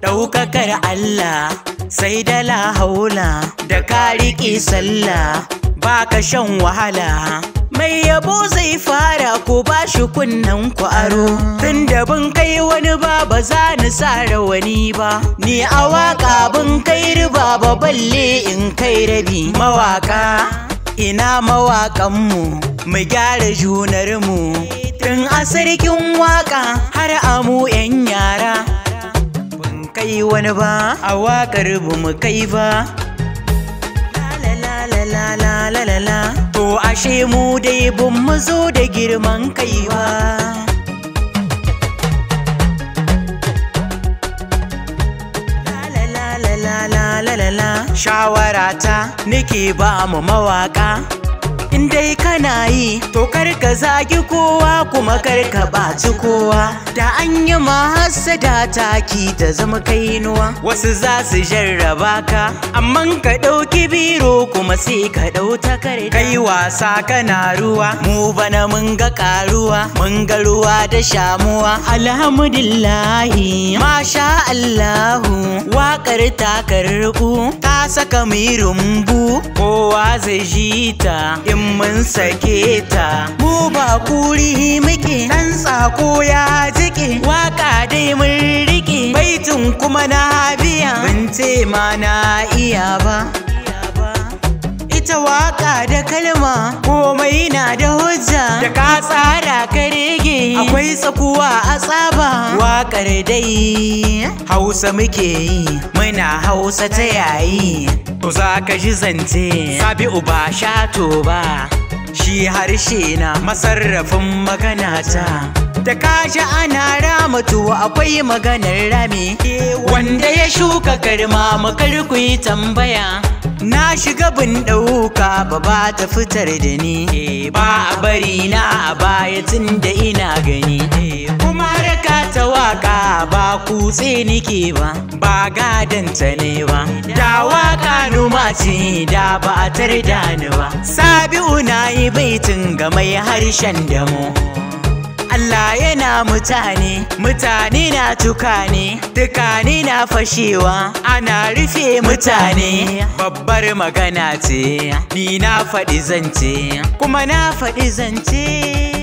ɗaukakar Allah sai da la haula da ka riƙe sallah baka shan wahala. Mai yabo zai fara ko ba shi kunnen ku aro, tunda bin kai wani ba za ni sa rawani ba. Ni a waka bin kai riba ba balle in kai rabi. Mawaka ina mawaƙanmu mu gyara junarmu, tun a sarkin waka har amu 'yan yara. Bin kai wani ba a waƙar bu mu kai ba. La to ashe mu dai bun mu zo da girman kai ba. Shawarata nake ba mu mawaka, in dai kana yi to karka zagi kowa kuma karka baci kowa. Da an yi mahassada taki ta zama kainuwa, wasu za su jarraba ka amman ka ɗauki biro kuma sai ka ɗau takarda. Kai wasa kana ruwa, mu bana mun ga karuwa, mun ga ruwa da shamuwa. Alhamdulillahi masha Allahu, waƙar ta karɓu ta saka mai rumbu, kowa zai ji ta mun sake ta. Mu ba kuri muke dan tsako ya jike, waka dai mun rike baitin kuma na biya. Ban ce ma na iya ba, ita waka da kalma komai na da hujja, da ka tsara ka rege akwai tsakuwa a tsaba. Wakar dai Hausa muke yi, muna Hausa ta yayi, to za ka ji zance Sabi'u ba shato ba, shi harshe na masarrafin magana ta. Da kaji ana ramatu akwai maganar rami, wanda ya shuka karma makar ku yi tambaya. Na shiga bin ɗauka ba ta fitar da ni, ba a bari na a baya tun da ina gani. Kuma haraka ta waka ba kutse nike ba gadanta ne ba. Da waka numa ce da ba a tarda ni ba. Sabi'u na yi baitin ga mai harshen damo. Allah yana mutane, mutane na tukane, tukane na fashewa, ana rufe mutane. Babbar magana ce, ni na faɗi zance, kuma na faɗi zance.